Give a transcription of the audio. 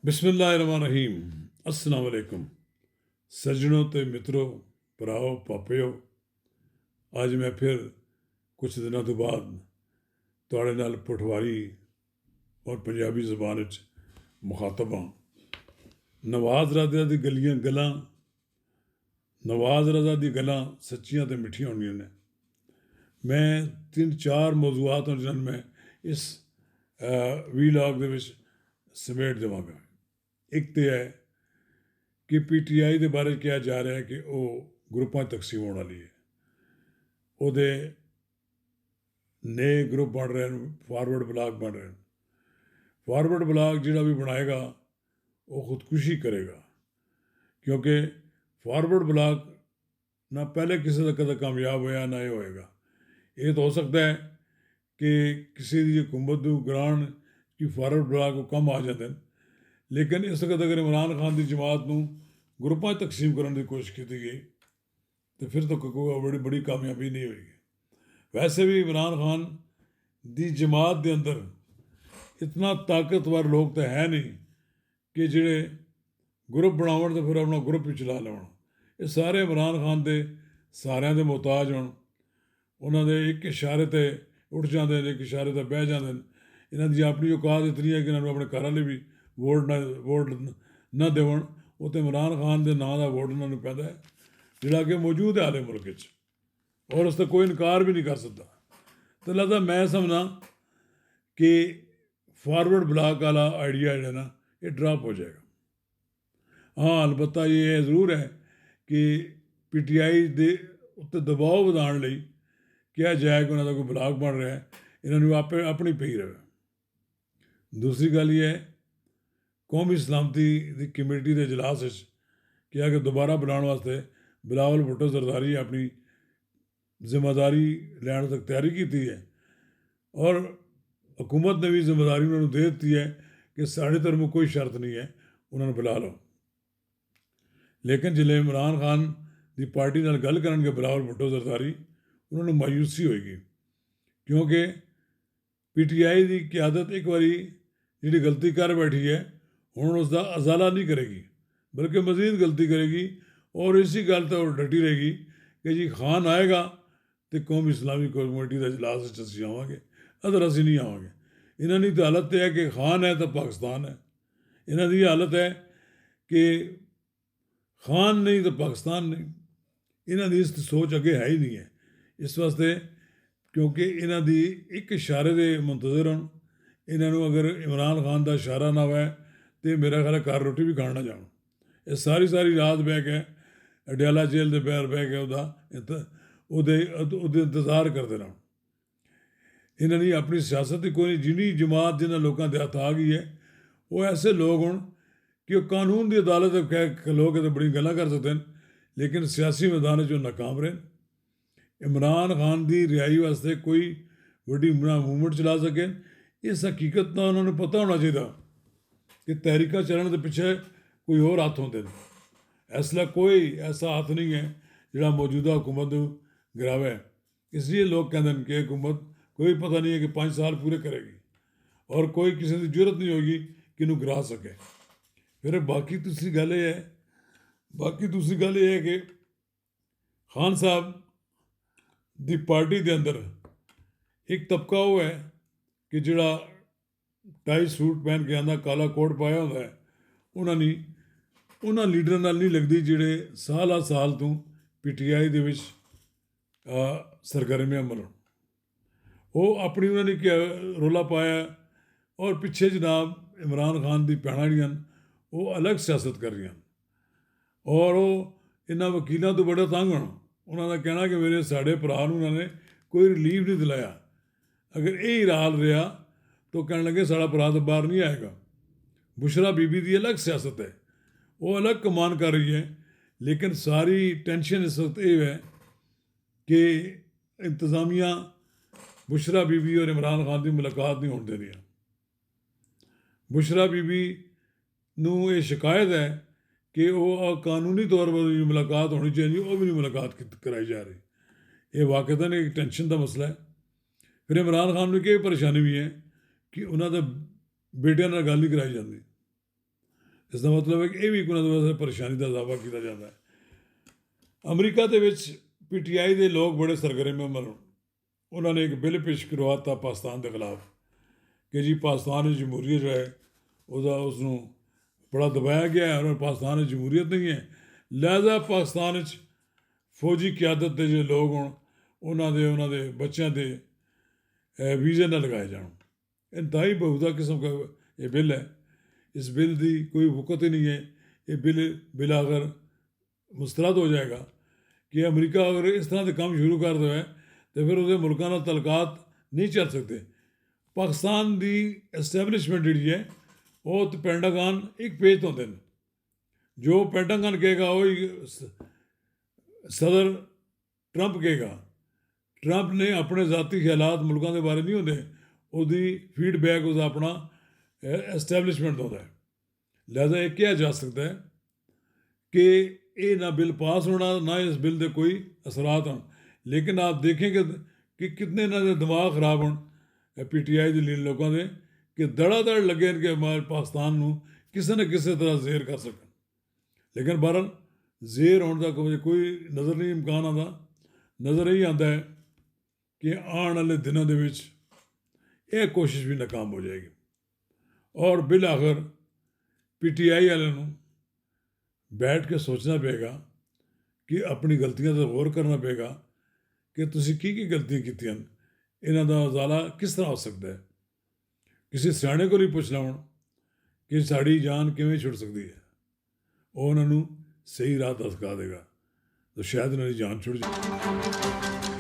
बिस्मिल्लाहिर्रहमानिर्रहीम। अस्सलाम वालेकुम सज्जनों ते मित्रों, भराओ पापियो। अज मैं फिर कुछ दिनों तो बाद तुहाड़े नाल पठवारी और पंजाबी ज़बान च मुखातब हाँ। नवाज राजा दी गल्लां नवाज रज़ा दी गल्लां सच्चियां ते मिठियां होंदियां ने। मैं 3-4 मौजूआत हों जिन्हां मैं इस वीलॉग दे विच समेट देवांगा। एक तो है कि PTI के बारे कहा जा रहा है कि वह ग्रुपां तकसीम होने वाली है। ਉਹਦੇ नए ग्रुप बन रहे हैं, फॉरवर्ड ब्लॉक बन रहे हैं। फॉरवर्ड ब्लॉक जिहड़ा भी बनाएगा वो खुदकुशी करेगा, क्योंकि फॉरवर्ड ब्लॉक ना पहले किसी का कदे कामयाब होया ना ये होएगा। ये तो हो सकता है कि किसी की हुकूमत को ग्रांट की फॉरवर्ड ब्लॉक को कम आ जाते हैं, लेकिन इस वक्त अगर इमरान खान की जमात को ग्रुपां तकसीम करने की कोशिश की गई तो फिर तो कोई बड़ी कामयाबी नहीं होगी। वैसे भी इमरान खान की जमात के अंदर इतना ताकतवर लोग तो है नहीं कि जेड़े ग्रुप बनावन तो फिर अपना ग्रुप ही चला लवन। ये सारे इमरान खान के सारिਆਂ ਦੇ ਮੁਹਤਾਜ होण, उन्होंने एक इशारे ते उठ जाते हैं, एक इशारे ते बह जाते हैं। इन्हों की अपनी औकात इतनी है कि इन्होंने अपने घर वाले भी वोट ना देवन। वो तो इमरान खान के नाँ का वोट उन्होंने पैदा है जोड़ा कि मौजूद है हाले मुल्क च, और उसका कोई इनकार भी नहीं कर सकता। तो लगता मैं समझना कि फॉरवर्ड ब्लॉक वाला आइडिया जो है ना ये ड्रॉप हो जाएगा। हाँ, अलबत्ता ये जरूर है कि PTI के उत्ते दबाव बनाने लई क्या जाए कि उन्होंने कोई ब्लॉक बन रहा है, इन्होंने आपे अपनी पई रहे। दूसरी गल ये है, कौमी सलामती की कमेटी के इजलास क्या कि दोबारा बुलाने वास्ते बिलावल भुट्टो जरदारी अपनी जिम्मेदारी लैने तक तैयारी की है, और हुकूमत ने भी जिम्मेदारी उन्होंने दे दी है कि साढ़े तरफ कोई शर्त नहीं है, उन्होंने बुला लो। लेकिन जिले इमरान खान की पार्टी नाल गल करनगे बिलावल भुट्टो जरदारी, उन्होंने मायूसी होएगी, क्योंकि PTI की क्यादत एक बारी जी गलती कर बैठी है हुण उसका अजाला नहीं करेगी, बल्कि मजीद गलती करेगी। और इसी गल तो डटी रहेगी कि जी खान आएगा तो कौमी इस्लामी कमेटी का इजलास असीं आवांगे, अदर असीं नहीं आवांगे। इन्हां दी तो हालत है कि खान है तो पाकिस्तान है। इन्हां दी हालत है कि खान नहीं तो पाकिस्तान नहीं। इन्हां दी इस सोच अगे है ही नहीं है। इस वास्ते क्योंकि इन्हां दी एक इशारे के मुंतजर होण, इन्हों अगर इमरान खान का इशारा ना होए तो मेरा ख्याल है घर रोटी भी खाण ना जाण। ये सारी रात बह के अडयाला जेल के बाहर बह के ਉਹਦੇ इंतजार करते रहन। इन्हों की अपनी सियासत ही कोई नहीं। जिनी जमात जिन्होंने लोगों के हथ आ गई है वो ऐसे लोग हों कि वो कानून की अदालत खलो के तो बड़ी गल्लां कर सकते हैं, लेकिन सियासी मैदान जो नाकाम रहे। इमरान खान की रिहाई वास्ते कोई वड्डी मूवमेंट चला सके, इस हकीकत का उन्होंने पता होना चाहिए कि तहरीका चलन के पिछे कोई और हथ होंगे। इसलिए कोई ऐसा हथ नहीं है जोड़ा मौजूदा हुकूमत गिरावे। इसलिए लोग कहते हैं कि हुकूमत कोई पता नहीं है कि 5 साल पूरे करेगी, और कोई किसी की जरूरत नहीं होगी कि इन्हू गिरा सके। फिर बाकी दूसरी गल ये है कि खान साहब की पार्टी के अंदर एक तबका वो है कि जोड़ा टाई सूट पहन के आंदा, काला कोट पाया होता है, उन्होंने लीडर नाल नहीं लगती जोड़े साल तो PTI दे विच सरगर्मियां अमल। वो अपनी उन्होंने रोला पाया, और पिछे जनाब इमरान खान की भैणां जिहड़ियां वो अलग सियासत कर रही हैं, और वो इन्होंने वकीलों तो बड़ा तंग होना। उन्होंने कहना कि मेरे साढ़े भरा उन्होंने कोई रिलीफ नहीं दिलाया। अगर यही हाल रहा तो कहने लगे साड़ा भरा तो बाहर नहीं आएगा। बुशरा बीबी की अलग सियासत है, वो अलग कमान कर रही है, लेकिन सारी टेंशन इस वक्त ये है कि इंतज़ामिया बुशरा बीबी और इमरान खान की मुलाकात नहीं होने दे रही। बुशरा बीबी नूं ये शिकायत है कि वो कानूनी तौर पर मुलाकात होनी चाहिए, वो भी नहीं मुलाकात कराई जा रही। ये वाकईतन एक टेंशन का मसला है। फिर इमरान खान को यह परेशानी भी है कि उन्होंने बेटिया नाल गल नहीं कराई जाती। ਇਸ ਦਾ ਮਤਲਬ ਹੈ ਕਿ ਇਹ ਵੀ ਇੱਕ ਉਹਨਾਂ ਦੇ ਵਾਸਤੇ ਪਰੇਸ਼ਾਨੀ ਦਾ ਇਜ਼ਾਫਾ ਕੀਤਾ ਜਾਂਦਾ ਹੈ। ਅਮਰੀਕਾ ਦੇ ਵਿੱਚ PTI ਦੇ ਲੋਕ ਬੜੇ ਸਰਗਰਮ ਹਨ। ਉਹਨਾਂ ਨੇ ਇੱਕ ਬਿੱਲ ਪੇਸ਼ ਕਰਵਾਤਾ ਪਾਕਿਸਤਾਨ ਦੇ ਖਿਲਾਫ ਕਿ ਜੀ ਪਾਕਿਸਤਾਨ ਵਿੱਚ ਜਮਹੂਰੀਅਤ ਜੋ ਹੈ ਉਸ ਨੂੰ ਬੜਾ ਦਬਾਇਆ ਗਿਆ ਹੈ, ਔਰ ਪਾਕਿਸਤਾਨ ਵਿੱਚ ਜਮਹੂਰੀਅਤ ਨਹੀਂ ਹੈ, ਲਿਹਾਜ਼ਾ ਪਾਕਿਸਤਾਨ ਵਿੱਚ ਫੌਜੀ ਕਿਆਦਤ ਦੇ ਜੋ ਲੋਕ ਹੋਣ ਉਹਨਾਂ ਦੇ ਬੱਚਿਆਂ ਦੇ ਵੀਜ਼ੇ ਨਾ ਲਗਾਏ ਜਾਣ। ਇੰਤਹਾਈ ਬਹੁਤਾ ਕਿਸਮ ਦਾ ਇਹ ਬਿੱਲ ਹੈ। इस बिल की कोई वक़्त ही नहीं है। ये बिल अगर मुस्तरद हो जाएगा कि अमरीका अगर इस तरह के काम शुरू कर दे तो फिर उसके मुल्कों नाल तलकात नहीं चल सकते। पाकिस्तान की एस्टैबलिशमेंट जी है वो तो पेंटागन एक पेज तो होंगे, जो पेंटागन कहेगा वो सदर ट्रंप कहेगा। ट्रंप ने अपने ज़ाती ख्यालात मुल्कों के बारे नहीं होंगे, उसकी फीडबैक उसका अपना एस्टैबलिशमेंट होता है। लिहाजा ये कहा जा सकता है कि ये ना बिल पास होना ना इस बिल के कोई असरात हों, लेकिन आप देखेंगे कि कितने ना दिमाग खराब हो PTI के लोगों के कि धड़ाधड़ लगे कि हमारे पाकिस्तान को किसी न किसी तरह जेर कर सकन। लेकिन बहरहाल जेर होने का कोई नज़र नहीं इम्कान आता। नज़र यही आता है कि आने वाले दिनों के विच यह कोशिश भी नाकाम हो जाएगी और बिल आखिर PTI वाले बैठ के सोचना पेगा कि अपनी गलतियां तो गौर करना पेगा कि तुसी की गलतियां कीतियां, इन्हां दा उजाला किस तरह हो सकता है। किसी सियाणे को ही पुछ लवन कि साड़ी जान किवें छुड़ सकती है, वो उन्होंने सही राह दस दिखा देगा, तो शायद उन्होंने जान छुड़ जाए।